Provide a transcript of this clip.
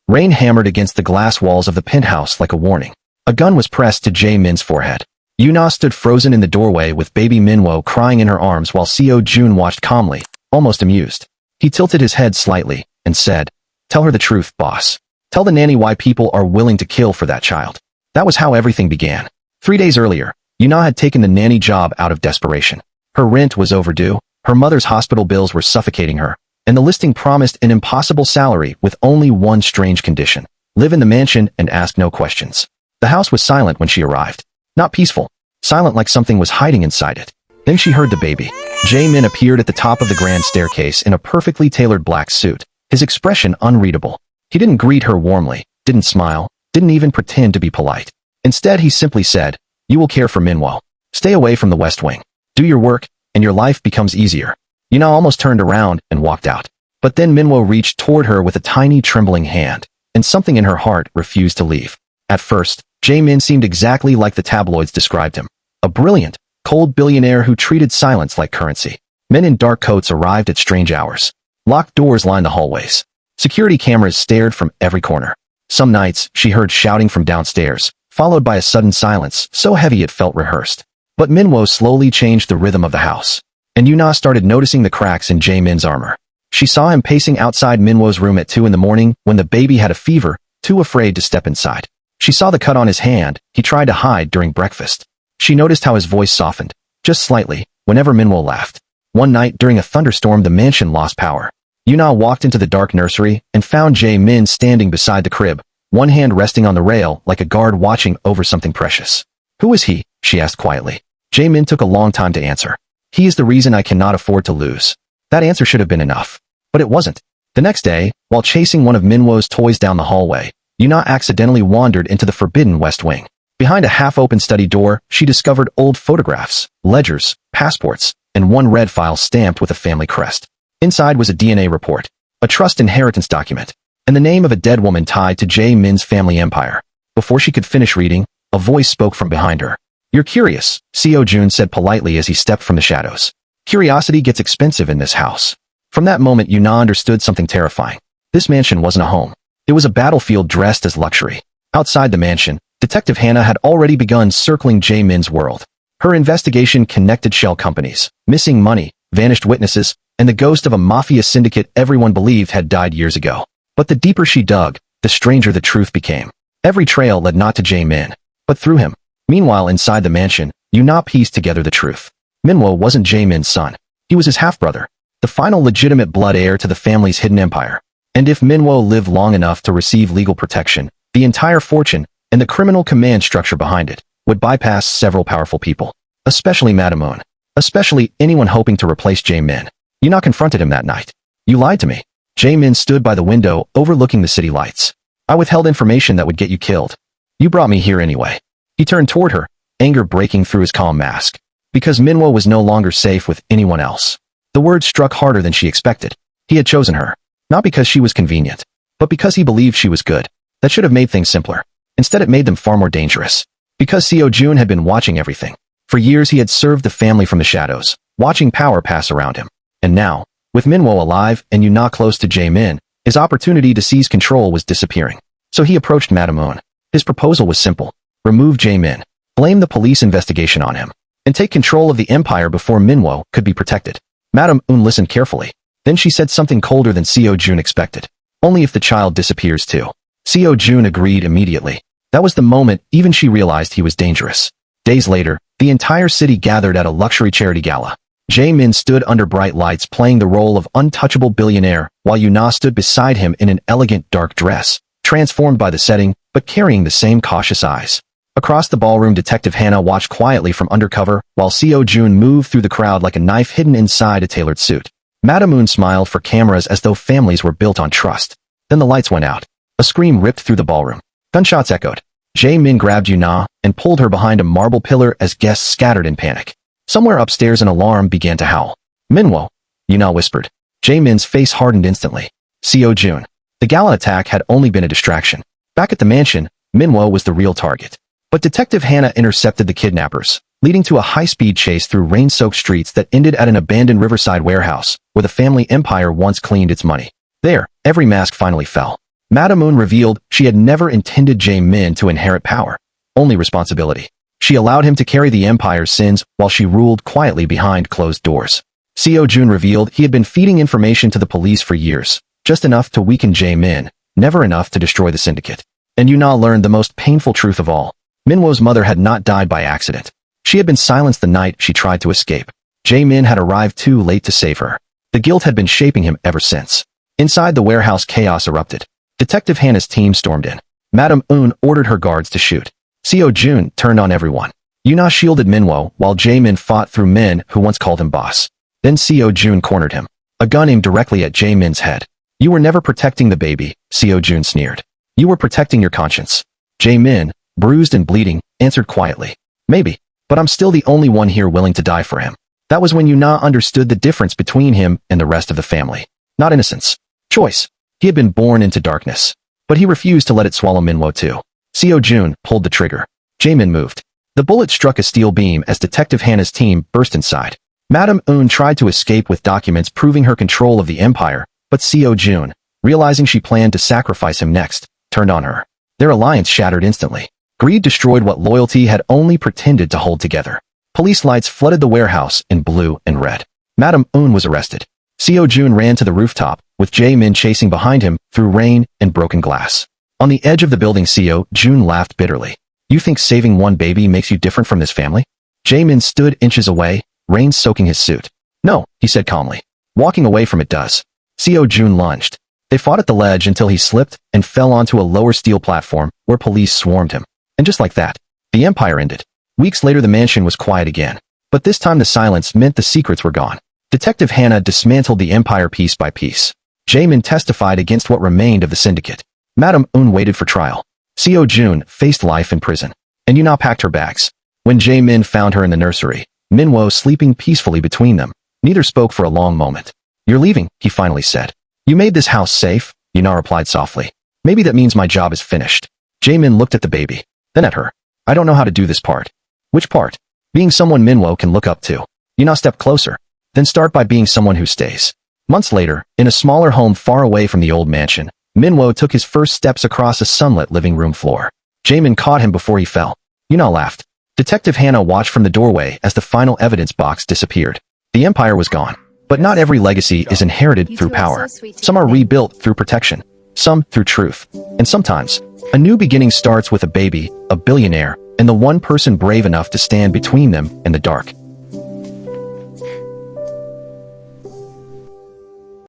Rain hammered against the glass walls of the penthouse like a warning. A gun was pressed to Jae-min's forehead. Yuna stood frozen in the doorway with baby Minwo crying in her arms while Seo-jun watched calmly, almost amused. He tilted his head slightly and said, "Tell her the truth, boss. Tell the nanny why people are willing to kill for that child." That was how everything began. 3 days earlier, Yuna had taken the nanny job out of desperation. Her rent was overdue, her mother's hospital bills were suffocating her, and the listing promised an impossible salary with only one strange condition: live in the mansion and ask no questions. The house was silent when she arrived. Not peaceful. Silent like something was hiding inside it. Then she heard the baby. Jae-min appeared at the top of the grand staircase in a perfectly tailored black suit, his expression unreadable. He didn't greet her warmly, didn't smile, didn't even pretend to be polite. Instead, he simply said, "You will care for Minwo. Stay away from the West Wing. Do your work, and your life becomes easier." Yuna almost turned around and walked out. But then Minwo reached toward her with a tiny trembling hand, and something in her heart refused to leave. At first, Jae-min seemed exactly like the tabloids described him. A brilliant, cold billionaire who treated silence like currency. Men in dark coats arrived at strange hours. Locked doors lined the hallways. Security cameras stared from every corner. Some nights, she heard shouting from downstairs, followed by a sudden silence so heavy it felt rehearsed. But Minwo slowly changed the rhythm of the house. And Yuna started noticing the cracks in Jae-min's armor. She saw him pacing outside Minwo's room at 2 in the morning when the baby had a fever, too afraid to step inside. She saw the cut on his hand he tried to hide during breakfast. She noticed how his voice softened, just slightly, whenever Minwo laughed. One night during a thunderstorm the mansion lost power. Yuna walked into the dark nursery and found Jae-min standing beside the crib, one hand resting on the rail like a guard watching over something precious. "Who is he?" she asked quietly. Jae-min took a long time to answer. "He is the reason I cannot afford to lose." That answer should have been enough. But it wasn't. The next day, while chasing one of Minwo's toys down the hallway, Yuna accidentally wandered into the forbidden West Wing. Behind a half-open study door, she discovered old photographs, ledgers, passports, and one red file stamped with a family crest. Inside was a DNA report, a trust inheritance document, and the name of a dead woman tied to Jae-min's family empire. Before she could finish reading, a voice spoke from behind her. "You're curious," Seo-jun said politely as he stepped from the shadows. "Curiosity gets expensive in this house." From that moment, Yuna understood something terrifying. This mansion wasn't a home. It was a battlefield dressed as luxury. Outside the mansion, Detective Hannah had already begun circling Jae-min's world. Her investigation connected shell companies, missing money, vanished witnesses, and the ghost of a mafia syndicate everyone believed had died years ago. But the deeper she dug, the stranger the truth became. Every trail led not to Jae-min, but through him. Meanwhile, inside the mansion, Yuna pieced together the truth. Minwo wasn't Jae-min's son. He was his half-brother, the final legitimate blood heir to the family's hidden empire. And if Minwo lived long enough to receive legal protection, the entire fortune, and the criminal command structure behind it, would bypass several powerful people. Especially Madame Moon. Especially anyone hoping to replace Jae-min. Yuna confronted him that night. "You lied to me." Jae-min stood by the window overlooking the city lights. "I withheld information that would get you killed. You brought me here anyway." He turned toward her, anger breaking through his calm mask. Because Minwo was no longer safe with anyone else. The words struck harder than she expected. He had chosen her. Not because she was convenient, but because he believed she was good. That should have made things simpler. Instead it made them far more dangerous. Because Seo-jun had been watching everything. For years he had served the family from the shadows, watching power pass around him. And now, with Minwo alive and Yuna close to Jae-min, his opportunity to seize control was disappearing. So he approached Madame Moon. His proposal was simple. Remove Jae-min, blame the police investigation on him, and take control of the empire before Minwo could be protected. Madame Moon listened carefully. Then she said something colder than Seo-jun expected. "Only if the child disappears too." Seo-jun agreed immediately. That was the moment even she realized he was dangerous. Days later, the entire city gathered at a luxury charity gala. Jae-min stood under bright lights playing the role of untouchable billionaire, while Yuna stood beside him in an elegant dark dress, transformed by the setting, but carrying the same cautious eyes. Across the ballroom, Detective Hannah watched quietly from undercover, while Seo-jun moved through the crowd like a knife hidden inside a tailored suit. Madame Moon smiled for cameras as though families were built on trust. Then the lights went out. A scream ripped through the ballroom. Gunshots echoed. Jae-min grabbed Yuna and pulled her behind a marble pillar as guests scattered in panic. Somewhere upstairs an alarm began to howl. "Minwo," Yuna whispered. Jae-min's face hardened instantly. Seo-jun. The gala attack had only been a distraction. Back at the mansion, Minwo was the real target. But Detective Hannah intercepted the kidnappers, leading to a high-speed chase through rain-soaked streets that ended at an abandoned riverside warehouse, where the family empire once cleaned its money. There, every mask finally fell. Madam Moon revealed she had never intended Jae-min to inherit power, only responsibility. She allowed him to carry the empire's sins while she ruled quietly behind closed doors. Seo-jun revealed he had been feeding information to the police for years, just enough to weaken Jae-min, never enough to destroy the syndicate. And Yuna learned the most painful truth of all. Minwo's mother had not died by accident. She had been silenced the night she tried to escape. Jae-min had arrived too late to save her. The guilt had been shaping him ever since. Inside the warehouse, chaos erupted. Detective Hannah's team stormed in. Madam Eun ordered her guards to shoot. Seo-jun turned on everyone. Yuna shielded Minwo while Jae-min fought through men who once called him boss. Then Seo-jun cornered him. A gun aimed directly at Jae-min's head. You were never protecting the baby, Seo-jun sneered. You were protecting your conscience. Jae-min, bruised and bleeding, answered quietly. Maybe, but I'm still the only one here willing to die for him. That was when Yuna understood the difference between him and the rest of the family. Not innocence. Choice. He had been born into darkness. But he refused to let it swallow Minwo too. Seo-jun pulled the trigger. Jae-min moved. The bullet struck a steel beam as Detective Hannah's team burst inside. Madam Eun tried to escape with documents proving her control of the empire, but Seo-jun, realizing she planned to sacrifice him next, turned on her. Their alliance shattered instantly. Greed destroyed what loyalty had only pretended to hold together. Police lights flooded the warehouse in blue and red. Madam Eun was arrested. Seo-jun ran to the rooftop, with Jae-min chasing behind him through rain and broken glass. On the edge of the building, Seo-jun laughed bitterly. You think saving one baby makes you different from this family? Jae-min stood inches away, rain soaking his suit. No, he said calmly. Walking away from it does. Seo-jun lunged. They fought at the ledge until he slipped and fell onto a lower steel platform where police swarmed him. And just like that, the empire ended. Weeks later, the mansion was quiet again. But this time the silence meant the secrets were gone. Detective Hannah dismantled the empire piece by piece. Jae-min testified against what remained of the syndicate. Madam Eun waited for trial. Seo-jun faced life in prison. And Yuna packed her bags. When Jae-min found her in the nursery, Minwo sleeping peacefully between them, neither spoke for a long moment. You're leaving, he finally said. You made this house safe, Yuna replied softly. Maybe that means my job is finished. Jae-min looked at the baby, then at her. I don't know how to do this part. Which part? Being someone Minwo can look up to. Yuna stepped closer. Then start by being someone who stays. Months later, in a smaller home far away from the old mansion, Minwo took his first steps across a sunlit living room floor. Jae-min caught him before he fell. Yuna laughed. Detective Hannah watched from the doorway as the final evidence box disappeared. The empire was gone. But not every legacy is inherited through power. Some are rebuilt through protection. Some through truth. And sometimes, a new beginning starts with a baby, a billionaire, and the one person brave enough to stand between them and the dark.